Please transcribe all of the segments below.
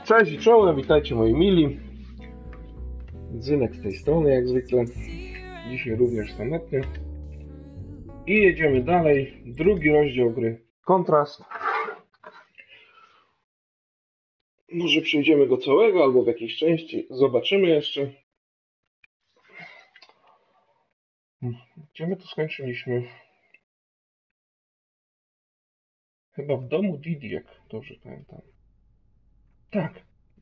Cześć i czołem, witajcie moi mili. Dzynek z tej strony jak zwykle. Dzisiaj również samotnie. I jedziemy dalej. Drugi rozdział gry Kontrast. Może przejdziemy go całego albo w jakiejś części. Zobaczymy jeszcze. Gdzie my to skończyliśmy? Chyba w domu Didi, jak dobrze pamiętam. Tak,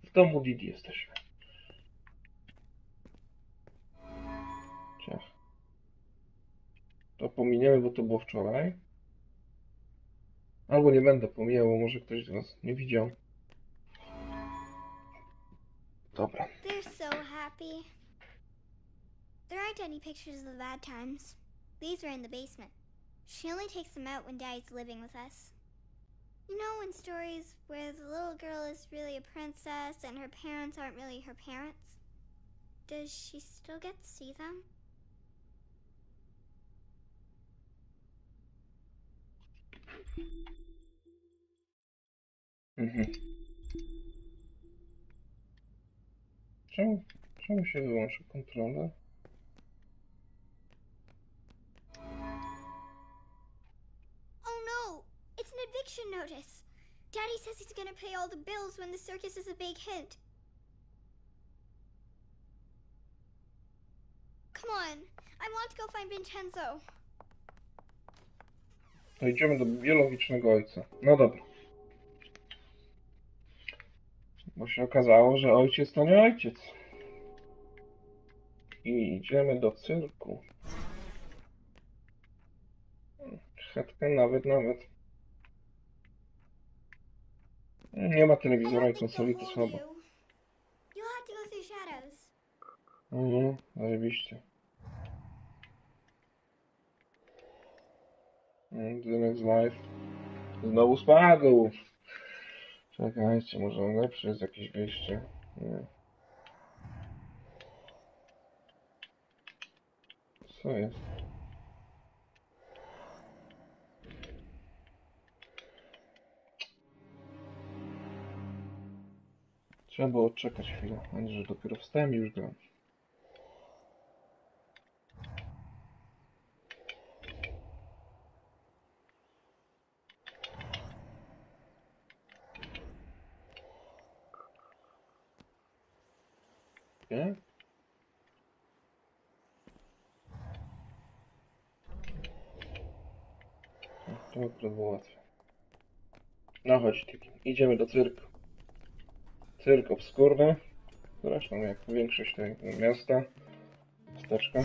w domu Didi jesteśmy. Ciach. To pominiemy, bo to było wczoraj. Albo nie będę pomijał, bo może ktoś z nas nie widział. Dobra. They're so happy. There aren't any pictures of the bad times. These are in the basement. She only takes them out when Daddy's living with us. You know, in stories where the little girl is really a princess and her parents aren't really her parents? Does she still get to see them? Czemu się wyłączy kontroler? Oh no! It's an eviction notice! Daddy says he's gonna pay all the bills when the circus is a big hit. Come on! I want to go find Vincenzo. To idziemy do biologicznego ojca. No dobra. Bo się okazało, że ojciec to nie ojciec. I idziemy do cyrku. Chetkę nawet. Nie ma telewizora i konsoli, to słabo. You'll have to go through shadows. Zajebiście. Dzynek z live. Znowu spadł. Czekajcie, może lepsze jest jakieś wyjście. Nie. Co jest? Trzeba było odczekać chwilę, a nie, że dopiero wstałem i już gram. Nie? To akurat było łatwe. No chodź, Tiki. Idziemy do cyrku. Cyrk obskurny. Zresztą jak większość tego miasta. Miasteczka.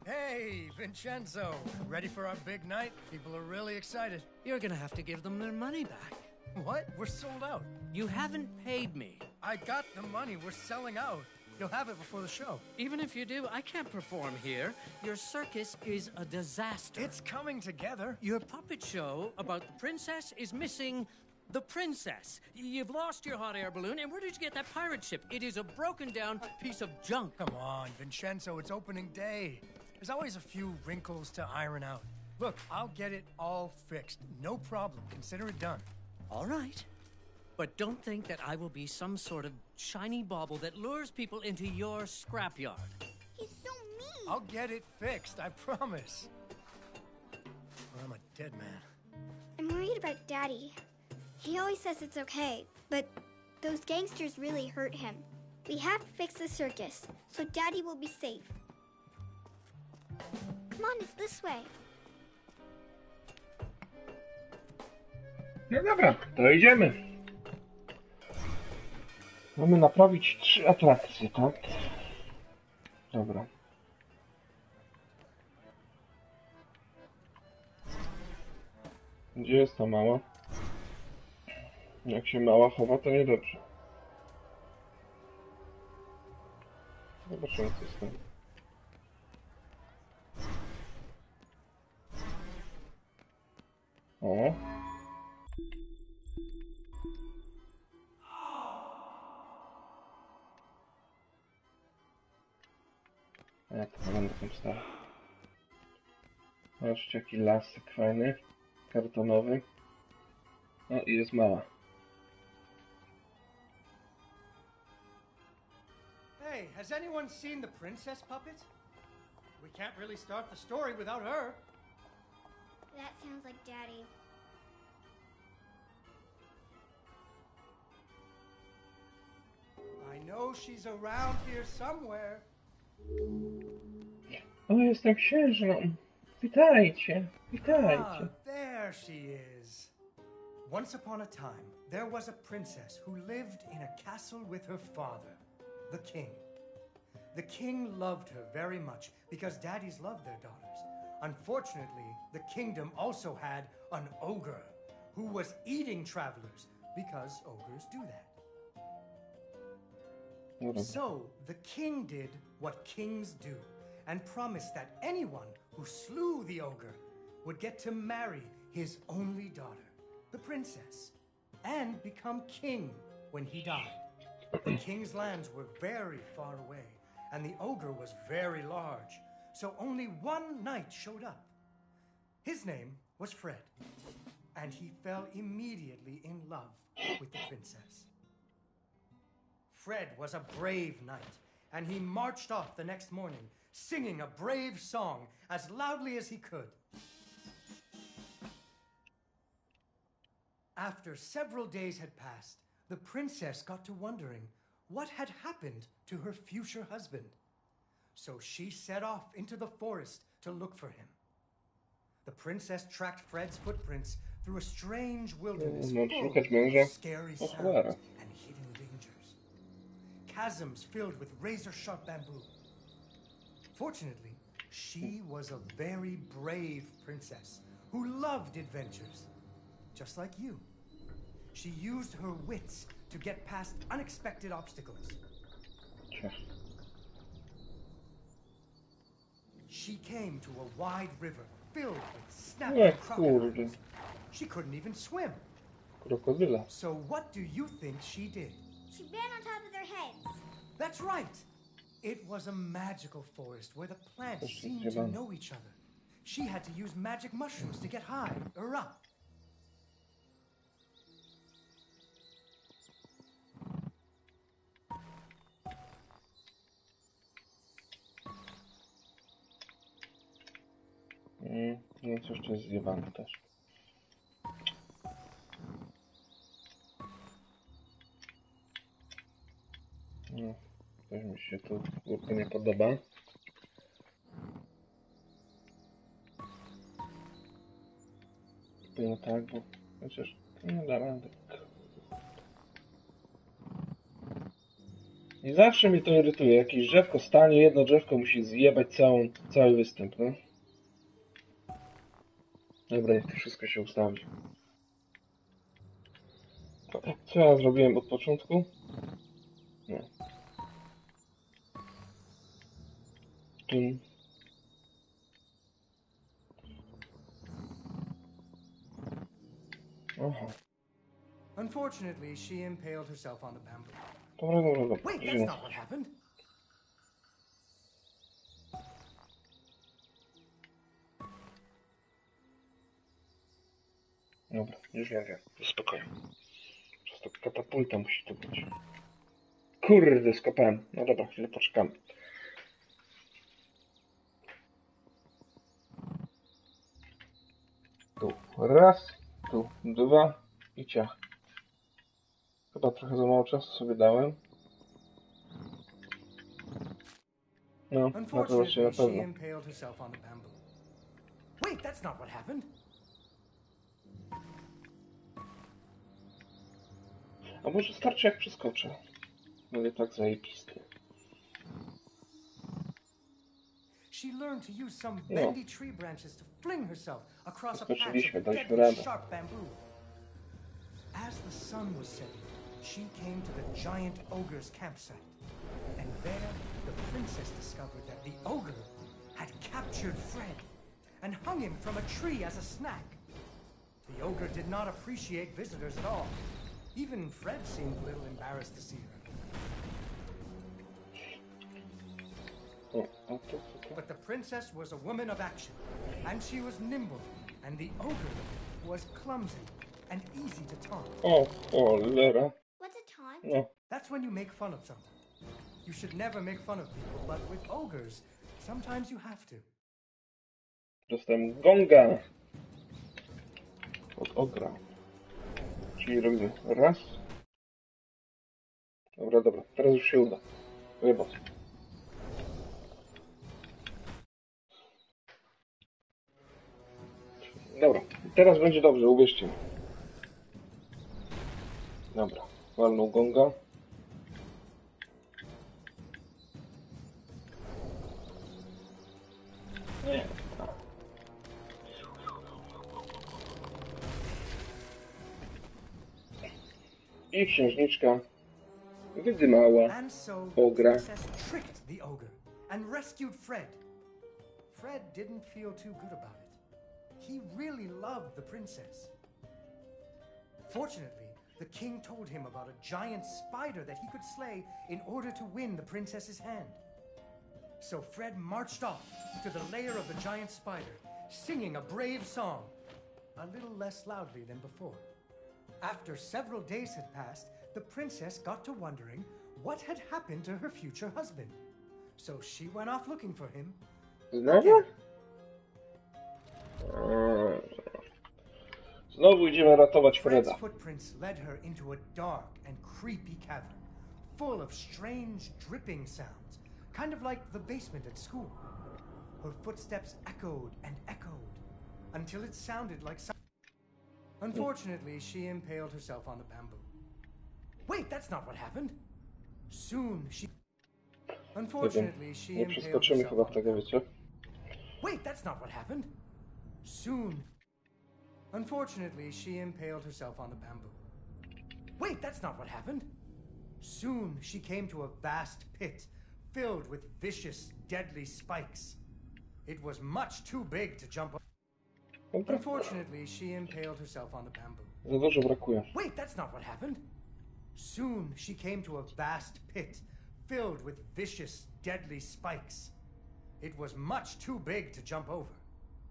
Hey, Vincenzo. Ready for our big night? People are really excited. You're gonna have to give them their money back. What? We're sold out. You haven't paid me. I got the money. We're selling out. You'll have it before the show. Even if you do, I can't perform here. Your circus is a disaster. It's coming together. Your puppet show about the princess is missing the princess. You've lost your hot air balloon, and where did you get that pirate ship? It is a broken down piece of junk. Come on, Vincenzo. It's opening day. There's always a few wrinkles to iron out. Look, I'll get it all fixed. No problem. Consider it done. All right. But don't think that I will be some sort of shiny bauble that lures people into your scrapyard. He's so mean! I'll get it fixed, I promise. Or I'm a dead man. I'm worried about Daddy. He always says it's okay, but those gangsters really hurt him. We have to fix the circus, so Daddy will be safe. Come on, it's this way. No dobra, to idziemy. Mamy naprawić 3 atrakcje, tak? Dobra. Gdzie jest ta mała? Jak się mała chowa, to niedobrze. Zobaczymy, co jest tam. O! Jak to będę tam stał? Zobaczcie, jaki lasek fajny, kartonowy. No i jest mała. Hey, has anyone seen the princess puppet? We can't really start the story without her. That sounds like Daddy. I know she's around here somewhere. O, jestem księżną. Witajcie, witajcie. Ah, there she is. Once upon a time, there was a princess who lived in a castle with her father, the king. The king loved her very much because daddies loved their daughters. Unfortunately, the kingdom also had an ogre who was eating travelers because ogres do that. So the king did what kings do and promised that anyone who slew the ogre would get to marry his only daughter, the princess, and become king when he died. The king's lands were very far away, and the ogre was very large, so only one knight showed up. His name was Fred, and he fell immediately in love with the princess. Fred was a brave knight, and he marched off the next morning, singing a brave song as loudly as he could. After several days had passed, the princess got to wondering what had happened to her future husband. So she set off into the forest to look for him. The princess tracked Fred's footprints through a strange wilderness Mam full szukać męża. of scary O sounds cholera. and hidden dangers. Chasms filled with razor-sharp bamboo. Fortunately, she was a very brave princess who loved adventures, just like you. She used her wits to get past unexpected obstacles. Cie. She came to a wide river filled with O snapping kurde, crocodiles. She couldn't even swim. krokodyla. So what do you think she did? She ran on top of their heads. That's right. It was a magical forest where the plants Coś seemed to zjebane. know each other. She had to use magic mushrooms to get high or up. No coś tu jest zjebane też. No, coś mi się tu kurde nie podoba. No tak, bo chociaż to nie da rady. I zawsze mnie to irytuje. Jakieś drzewko stanie, jedno drzewko musi zjebać cały występ, no. Dobra, niech to wszystko się ustawi. Co ja zrobiłem od początku? No. Tym. Aha. Unfortunately, she impaled herself on the bamboo. Dobra. Wait, that's not what happened. Dobra, już wiem. Spokojnie. Przez to katapulta musi tu być. Kurde, skopałem. No dobra, chwilę poczekamy. Tu raz, tu dwa i ciach. Chyba trochę za mało czasu sobie dałem. No, na to właśnie na Unfortunately, she pewno. impaled herself on the bamboo. Wait, that's not what happened. A może starczy jak przeskoczę? Będzie tak zajebisty. She learned to use some No. bendy tree branches to fling herself across a patch Skoczyliśmy, of daliśmy deadly radę. sharp bamboo. As the sun was setting, she came to the giant ogre's campsite. And there, the princess discovered that the ogre had captured Fred and hung him from a tree as a snack. The ogre did not appreciate visitors at all. Even Fred seemed a little embarrassed to see her. O, But the princess was a woman of action, and she was nimble, and the ogre was clumsy and easy to taunt. O, cholera. What's a taunt? No. That's when you make fun of someone. You should never make fun of people, but with ogres, sometimes you have to. Dostałem gonga od ogra. Czyli robimy raz. Dobra, teraz już się uda. Wybacz. Dobra, teraz będzie dobrze, uwierzcie mi. Dobra, walnął gonga. Nie. I księżniczka wydymała And so the ogra. princess tricked the ogre and rescued Fred. Fred didn't feel too good about it. He really loved the princess. Fortunately, the king told him about a giant spider that he could slay in order to win the princess's hand. So Fred marched off to the lair of the giant spider, singing a brave song, a little less loudly than before. After several days had passed, the princess got to wondering what had happened to her future husband. So she went off looking for him. Znowu? Znowu idziemy ratować Freda. Fred's footprints led her into a dark and creepy cavern, full of strange dripping sounds, kind of like the basement at school. Her footsteps echoed and echoed until it sounded like Unfortunately, she impaled herself on the bamboo. Wait, that's not what happened. Soon she... Unfortunately, she Nie impaled przeskoczymy herself chyba on the tego, bamboo. wiecie? Wait, that's not what happened. Soon... Unfortunately, she impaled herself on the bamboo. Wait, that's not what happened. Soon she came to a vast pit filled with vicious, deadly spikes. It was much too big to jump over. Unfortunately, she impaled herself on the bamboo. Za dużo brakuje. Wait, that's not what happened. Soon she came to a vast pit filled with vicious, deadly spikes. It was much too big to jump over,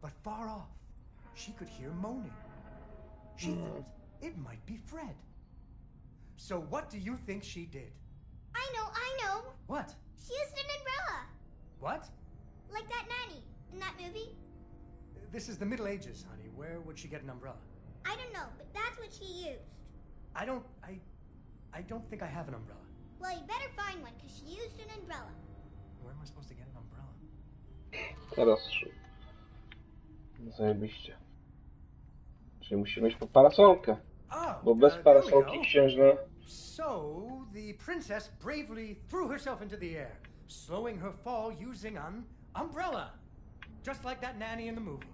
but far off, she could hear moaning. She thought it might be Fred. So what do you think she did? I know. What? She used an umbrella. What? Like that nanny in that movie. This is the Middle Ages, honey. Where would she get an umbrella? I don't know, but that's what she used. I don't think I have an umbrella. Well, you better find one, because she used an umbrella. Where am I supposed to get an umbrella? Teraz zajebiście. Czyli musimy iść po parasolkę. Oh, Bo bez there we parasolki go. księżna... So, the princess bravely threw herself into the air, slowing her fall using an umbrella. Just like that nanny in the movie.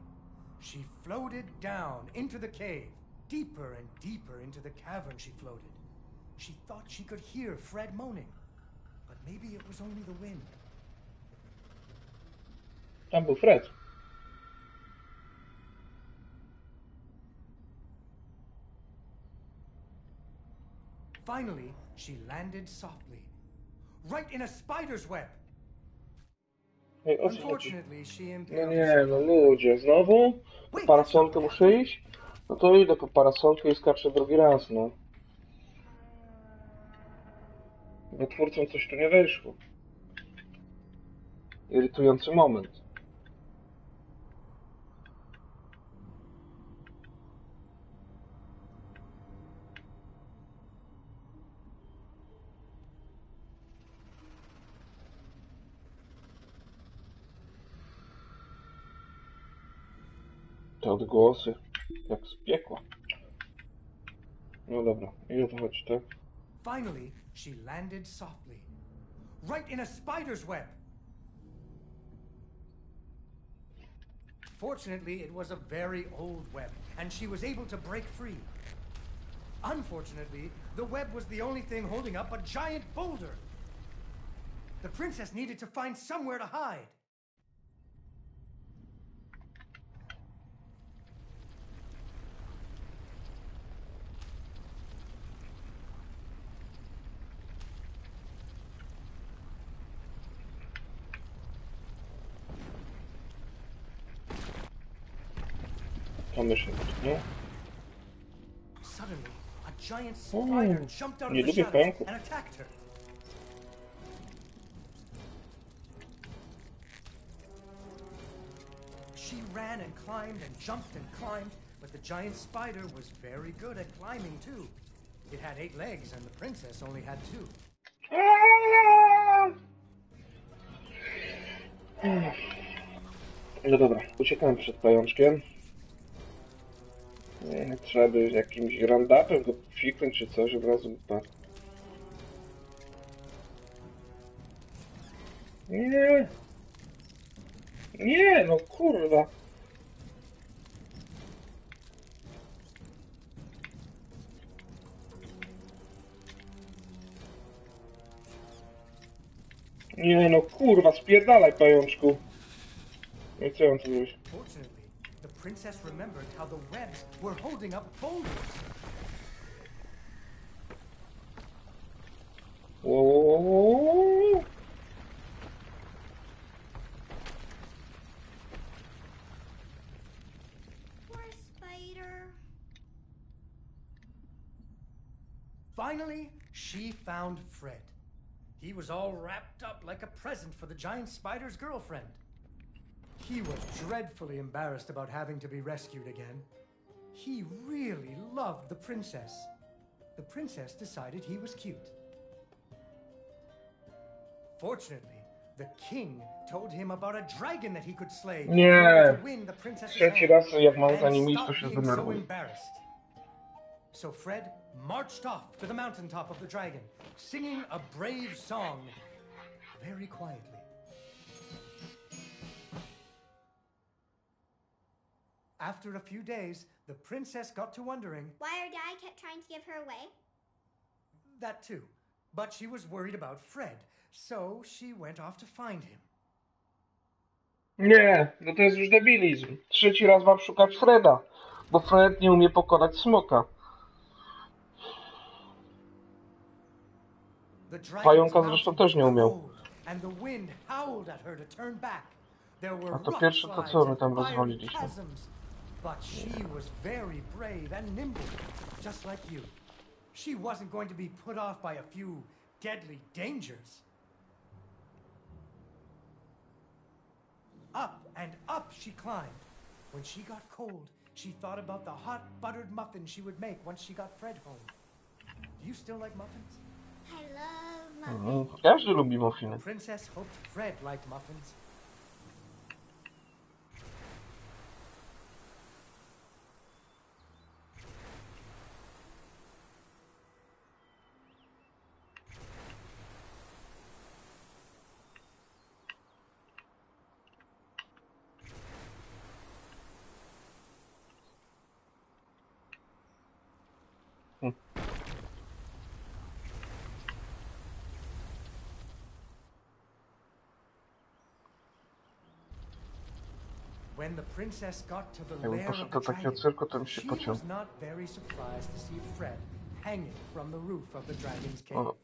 She floated down into the cave. Deeper and deeper into the cavern she floated. She thought she could hear Fred moaning. But maybe it was only the wind. Tam był Fred. Finally, she landed softly. Right in a spider's web. Ej, o co chodzi? Unfortunately, she No impaled nie, herself no on- ludzie, znowu? Po parasolkę muszę iść? No to idę po parasolkę i skaczę drugi raz, no. Bo twórcom coś tu nie wyszło. Irytujący moment. Te odgłosy, jak z piekła. No dobra, i o to chodzi, tak? Finally, she landed softly. Right in a spider's web. Fortunately, it was a very old web, and she was able to break free. Unfortunately, the web was the only thing holding up a giant boulder. The princess needed to find somewhere to hide. Pomyśl, no. Suddenly, a giant spider jumped out Nie of the lubię shadows pająków. and attacked her. She ran and climbed and jumped and climbed, but the giant spider was very good at climbing too. It had 8 legs and the princess only had 2. No dobra, uciekamy przed pajączkiem. Trzeba by jakimś randapem go fiknąć czy coś, od razu upadł. Nie! Nie, no kurwa! Nie no kurwa, spierdalaj pajączku! No i co mam tu zrobić? Fortunately, the princess remembered how the webs were holding up boulders. Whoa. Poor spider. Finally, she found Fred. He was all wrapped up like a present for the giant spider's girlfriend. He was dreadfully embarrassed about having to be rescued again. He really loved the princess. The princess decided he was cute. Fortunately, the king told him about a dragon that he could slay in Nie. order to win the princess's Trzeci hand raz jak mam za and nim iść, stop to się being so zdenerwuję. embarrassed. So Fred marched off to the mountaintop of the dragon, singing a brave song very quietly. After a few days, the princess got to wondering Why her dad kept trying to give her away? that too. But she was worried about Fred, so she went off to find him. Nie, no to jest już debilizm. Trzeci raz mam szukać Freda, bo Fred nie umie pokonać smoka. The dragon's Pająka zresztą mountain też nie umiał. cold, and the wind howled at her to turn back. There were A to rock pierwsze to slides co my and tam fiery rozwaliliśmy? chasms. But she was very brave and nimble, just like you. She wasn't going to be put off by a few deadly dangers. Up and up she climbed. When she got cold, she thought about the hot buttered muffins she would make once she got Fred home. Do you still like muffins? I love muffins. Każdy lubi muffiny. The princess hoped Fred liked muffins. When the princess got to the Jakbym lair poszedł of do the takiego dragon, cyrku, to bym się she pociął. was not very surprised to see Fred hanging from the roof of the dragon's cave. O.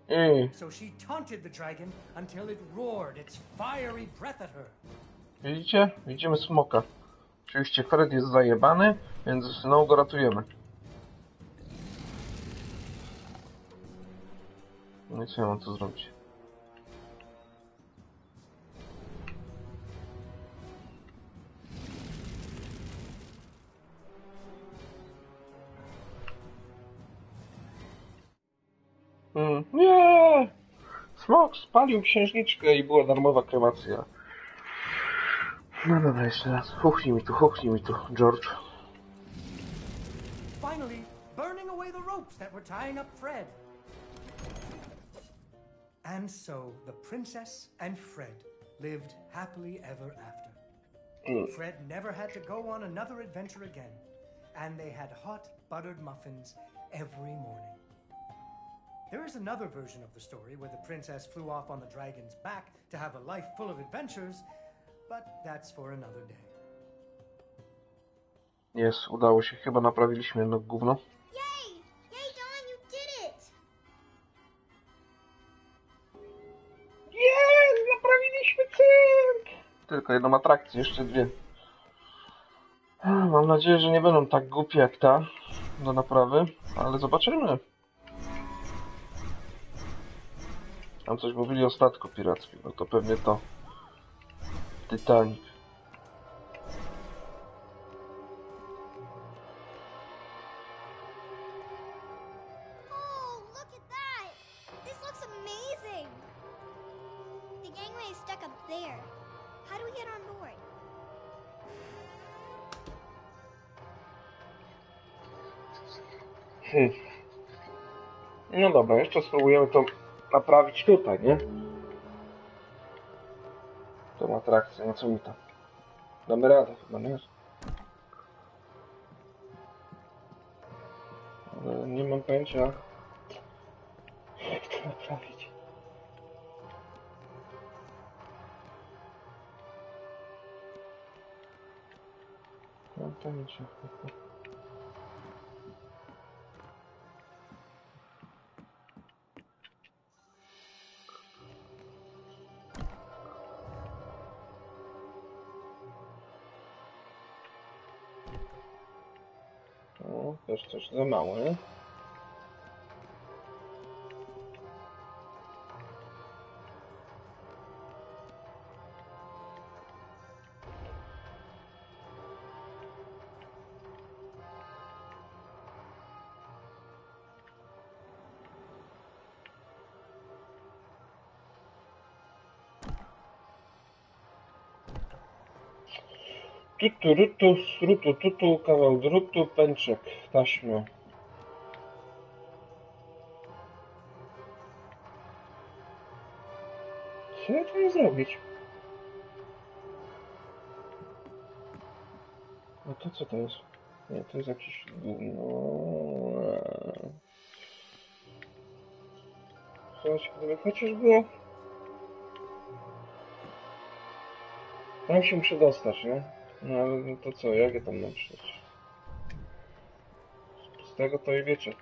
I So she taunted the dragon until it roared its fiery breath at her. widzicie? Widzimy smoka. Oczywiście Fred jest zajebany, więc znowu go ratujemy. No i co ja mam tu zrobić? Nie! Smok spalił księżniczkę i była darmowa kremacja. No dobra, jeszcze raz. Huchnij mi tu, George. Finally, burning away the ropes that were tying up Fred. And so the princess and Fred lived happily ever after. Fred never had to go on another adventure again, and they had hot buttered muffins every morning. There is another version of the story where the princess flew off on the dragon's back to have a life full of adventures, but that's for another day. Jest, udało się. Chyba naprawiliśmy jedno gówno. Yay! Yay, Dawn, you did it! Jest! Naprawiliśmy cyrk! Tylko jedną atrakcję, jeszcze dwie. Mam nadzieję, że nie będą tak głupie jak ta do naprawy, ale zobaczymy. Tam coś mówili o statku pirackim, no to pewnie to Titanic. Oh, look at that! This looks amazing! The gangway is stuck up there. How do we get on board? No dobra, jeszcze spróbujemy to naprawić tutaj, nie? Tą atrakcję, no co mi tam? Damy radę chyba, nie? Ale nie mam pojęcia, jak to naprawić. Nie mam pojęcia. O, też coś za mało, nie? Tutu, srutu, tutu, kawał drutu, pęczek, taśma. Co ja tu mam zrobić? No to co to jest? Nie, to jest jakiś gówno. Słuchajcie, gdyby chociaż było... Tam się muszę dostać, nie? No ale no to co, jak ja tam mam przejść? Z tego to i wiecie.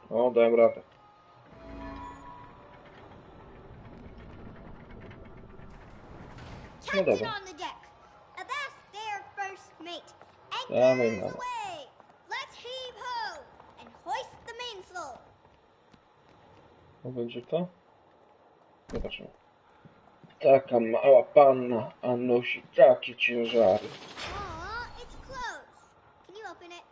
O, dałem radę. No Captain dobra. on the deck! Avast there, first mate! Dawaj, Anchors mama. away! Let's heave ho! And hoist the mainsail! To będzie to? Zobaczymy. Taka mała panna, a nosi takie ciężary. Aw, it's closed. Can you open it?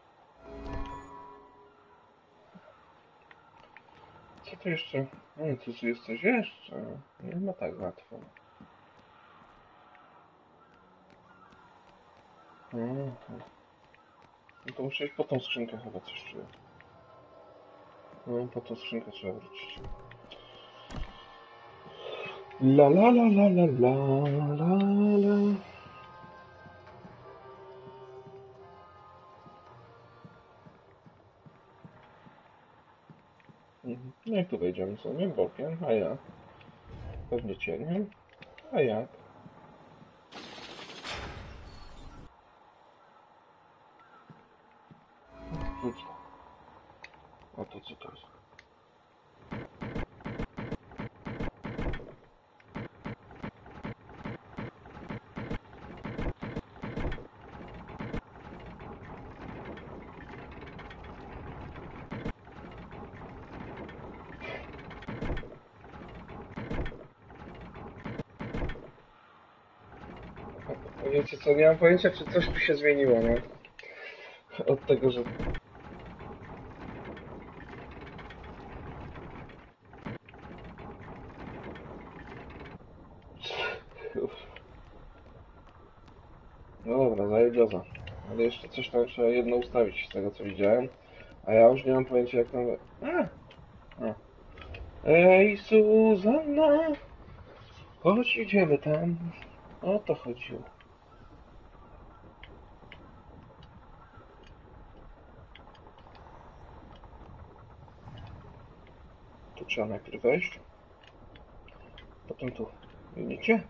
Co tu jeszcze? No, tu jest coś jeszcze. Nie ma tak łatwo. No to muszę iść po tą skrzynkę chyba coś czuję. No, po tą skrzynkę trzeba wrócić. La la la la la la la la. No i tu wejdziemy sobie bokiem, a ja pewnie cieniem, a jak? Rzuć to. A to co to jest? Wiecie co, nie mam pojęcia, czy coś tu się zmieniło, nie? Od tego, że... No dobra, zajebioza. Ale jeszcze coś tam trzeba jedno ustawić z tego, co widziałem. A ja już nie mam pojęcia, jak tam... Ej, Zuzanna! Chodź, idziemy tam. O to chodziło. Tu trzeba najpierw wejść. Potem tu. Widzicie?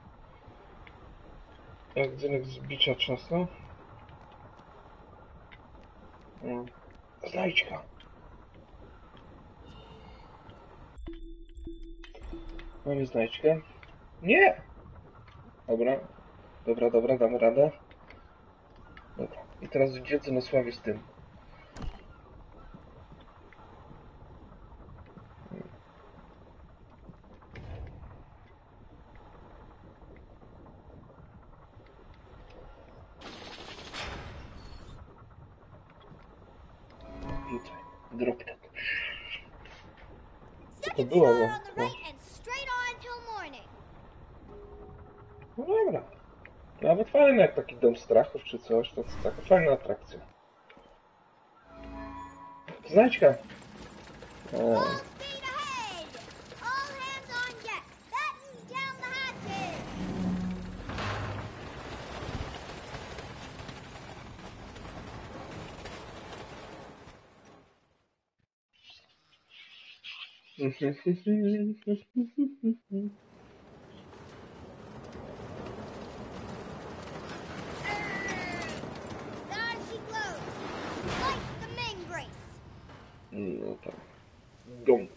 Jak Dzynek z bicza trzasnął. Znajdźka. Mamy znajdźkę. Nie! Dobra. Dobra, damy radę. Dobra. I teraz idziecie na sławie z tym. Rzucaj. Drop that. Co to Second było floor za... on the No, right and straight on till morning. no dobra. Nawet fajne jak taki dom strachów czy coś. To taka fajna atrakcja. Znajdźka. O. Full speed ahead! All hands on deck! Batten down the hatches! Down she blows, like the main brace. No tak. Gong.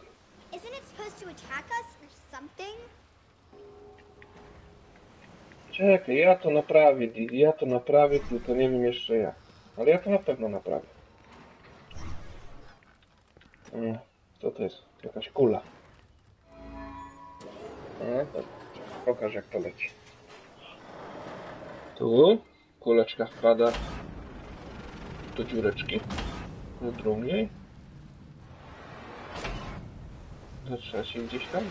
Isn't it supposed to attack us or something? Czekaj, ja to naprawię, tylko nie wiem jeszcze jak. Ale ja to na pewno naprawię. Co to jest? Jakaś kula. Dobra. Pokaż jak to leci. Tu kuleczka wpada do dziureczki. Do drugiej. Do trzeciej gdzieś tam.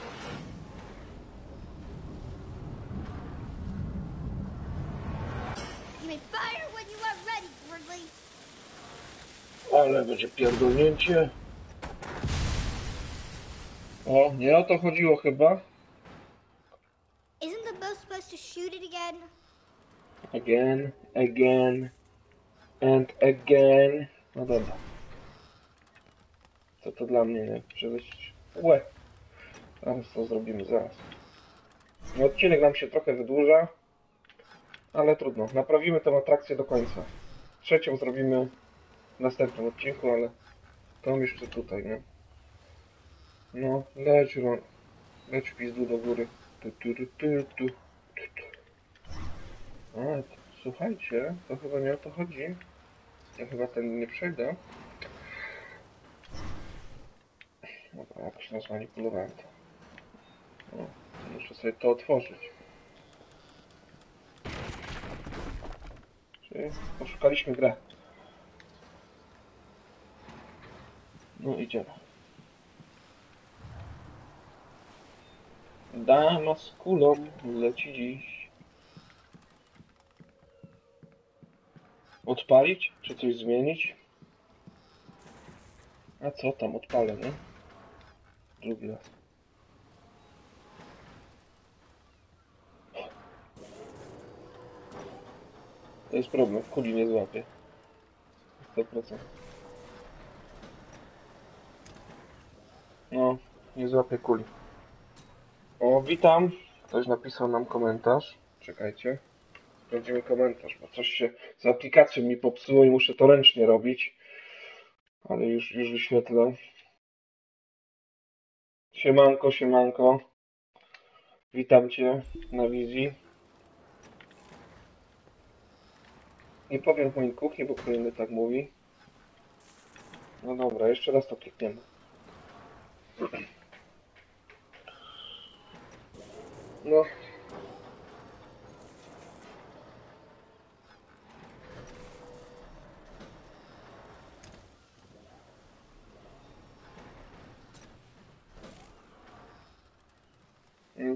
You may fire when you are ready, Gridley. Ale będzie pierdolnięcie. O, nie o to chodziło chyba. Isn't the bow supposed to shoot it again? Again, and again. No dobra. Co to dla mnie, nie? Przecież... Łe. Zaraz to zrobimy, zaraz. No, odcinek nam się trochę wydłuża. Ale trudno. Naprawimy tę atrakcję do końca. Trzecią zrobimy w następnym odcinku, ale tą jeszcze tutaj, nie? No, leć pizdu do góry. A, słuchajcie, to chyba nie o to chodzi. Ja chyba ten nie przejdę. Dobra, jakoś nas manipulowałem to. O, muszę sobie to otworzyć. Czyli poszukaliśmy grę. No idziemy. Dama z kulą leci dziś. Odpalić? Czy coś zmienić? A co tam? Odpalę, nie? Drugi raz. To jest problem, w kuli nie złapię. 100%. No, nie złapię kuli. O, witam. Ktoś napisał nam komentarz. Czekajcie. Sprawdzimy komentarz, bo coś się z aplikacją mi popsuło i muszę to ręcznie robić. Ale już wyświetlę. Siemanko, siemanko. Witam Cię na wizji. Nie powiem w mojej kuchni, bo kolejny tak mówi. No dobra, jeszcze raz to klikniemy. No.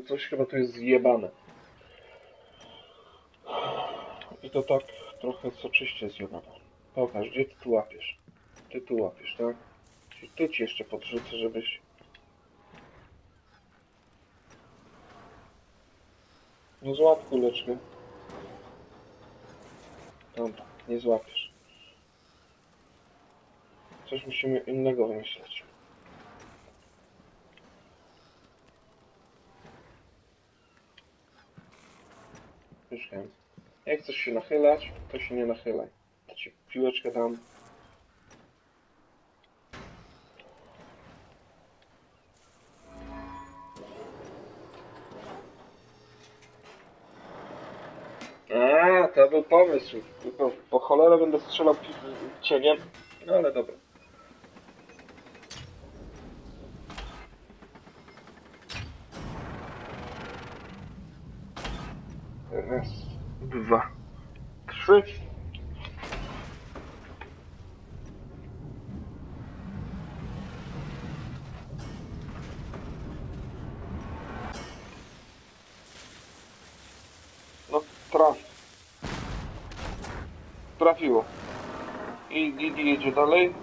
Coś chyba tu jest zjebane. I to tak trochę soczyście zjebane. Pokaż, gdzie Ty tu łapiesz? Ty tu łapiesz, tak? Czyli tu Ci jeszcze podrzucę, żebyś... No złap kuleczkę. Dobra, nie złapiesz. Coś musimy innego wymyśleć. Już wiem. Jak chcesz się nachylać, to się nie nachylaj. To Ci piłeczkę dam. A, to był pomysł. Tylko po cholerę będę strzelał cieniem. No ale dobra. Raz, dwa, trzy. No, trafiło. I Didi jedzie dalej.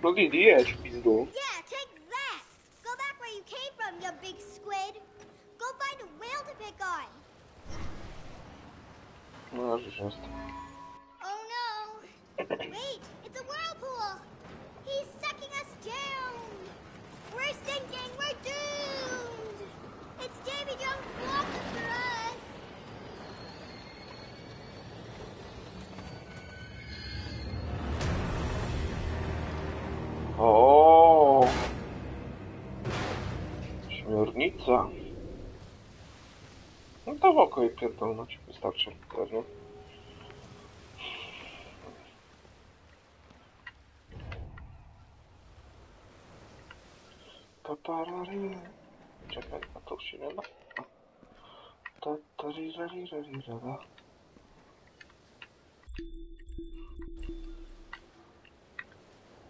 No Didi, jedź w pizdu. Yeah, take that! Go back where you came from, you big squid! Go find a whale to pick on! No, że jest. Oh no! Wait, it's a whirlpool! He's sucking us down! We're sinking! We're doomed! It's Davy Jones blocking for us! O! Śmiornica. No to w oko i pierdolnąć. Wystarczy, pewno. Tatarari. Czekaj, a to się nie da. Tataririririririra.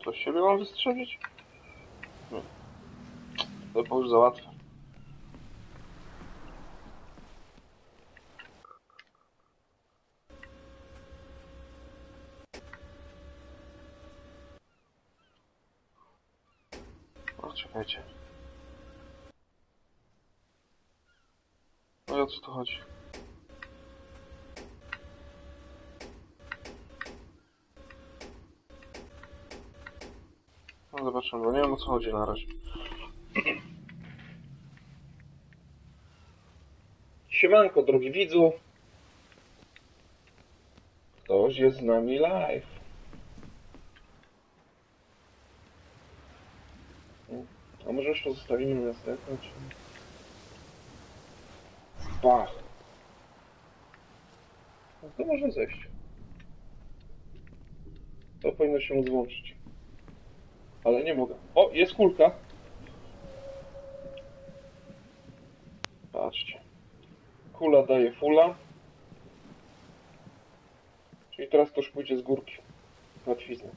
Co z siebie mam wystrzelić? Nie. To już załatwię. O, czekajcie. No i o co tu chodzi? No zobaczymy, bo nie wiem o co chodzi na razie. Siemanko, drogi widzu. Ktoś jest z nami live. A może jeszcze zostawimy na następne, czy... Bach. No to może zejść. To powinno się złączyć. Ale nie mogę. O, jest kulka. Patrzcie. Kula daje fula. Czyli teraz to już pójdzie z górki. Łatwizna.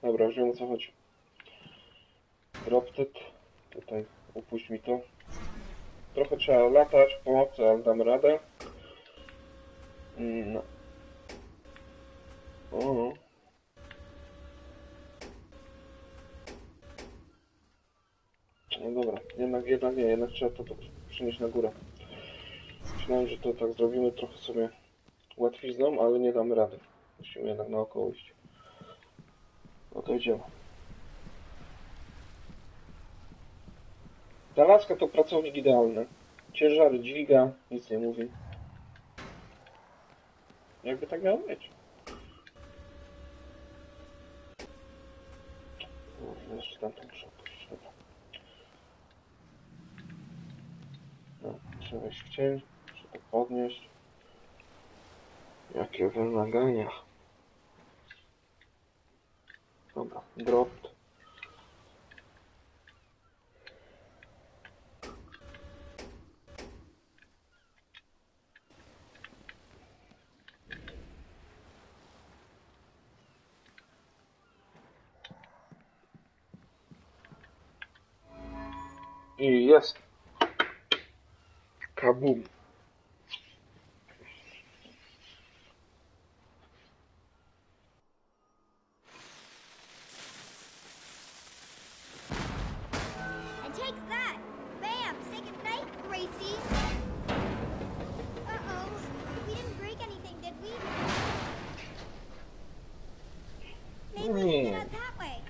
Dobra, już wiem o co chodzi. Droptet. Tutaj upuść mi to. Trochę trzeba latać, pomocy, ale dam radę. No. O. No dobra, jednak nie, jednak trzeba to przynieść na górę. Myślałem, że to tak zrobimy trochę sobie łatwizną, ale nie damy rady. Musimy jednak naokoło iść. No to idziemy. Ta laska to pracownik idealny. Ciężary dźwiga, nic nie mówi. Jakby tak miało być. Jeszcze tamtą muszę opuścić, dobra. No, trzeba wejść w cień, muszę to podnieść. Jakie wymagania. Dobra, dropped. I jest. Kabum. And take that! Bam! Say goodnight, Gracie! Uh-oh. We didn't break anything, did we? Maybe we can get out that way.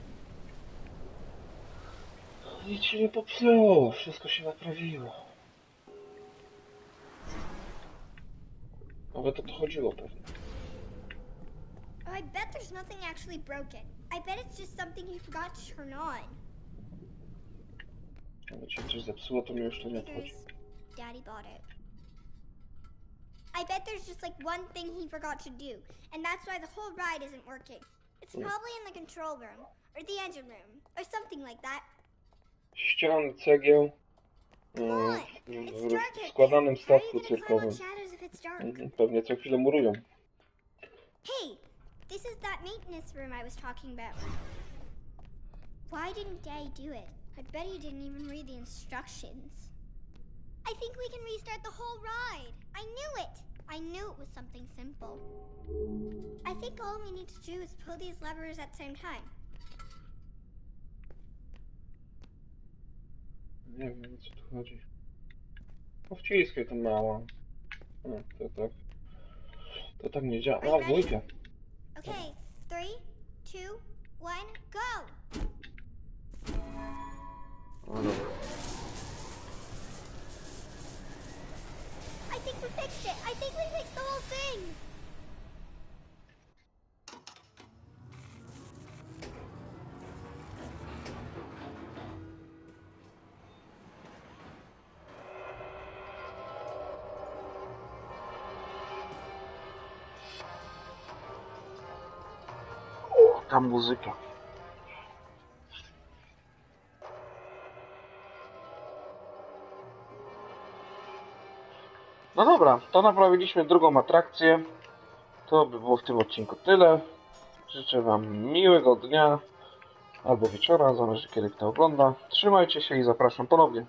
Nic się nie popsuło, wszystko się naprawiło. Nawet o to chodziło pewnie. Oh, I bet there's nothing actually broken. I bet it's just something you forgot to turn on. Jak cię coś zepsuło, to mi już to nie obchodzi. Figures. Daddy bought it. I bet there's just like one thing he forgot to do, and that's why the whole ride isn't working. It's probably in the control room, or the engine room, or something like that. Ścian, cegieł. Come on, it's W dark out there. składanym How are statku you gonna climb on cyrkowym. shadows if it's dark? Pewnie co chwilę murują. Hey, this is that maintenance room I was talking about. Why didn't Daddy do it? I bet he didn't even read the instructions. I think we can restart the whole ride. I knew it. I knew it was something simple. I think all we need to do is pull these levers at the same time. Nie wiem, o co tu chodzi. O, wciskaj to mała. To tak nie działa. A, dwójkę. Okay, 3, 2, 1, go! O, dobra. I think we fixed it. I think we fixed the whole thing. O, ta muzyka. No dobra, to naprawiliśmy drugą atrakcję. To by było w tym odcinku tyle. Życzę Wam miłego dnia albo wieczora, zależy kiedy kto ogląda. Trzymajcie się i zapraszam ponownie.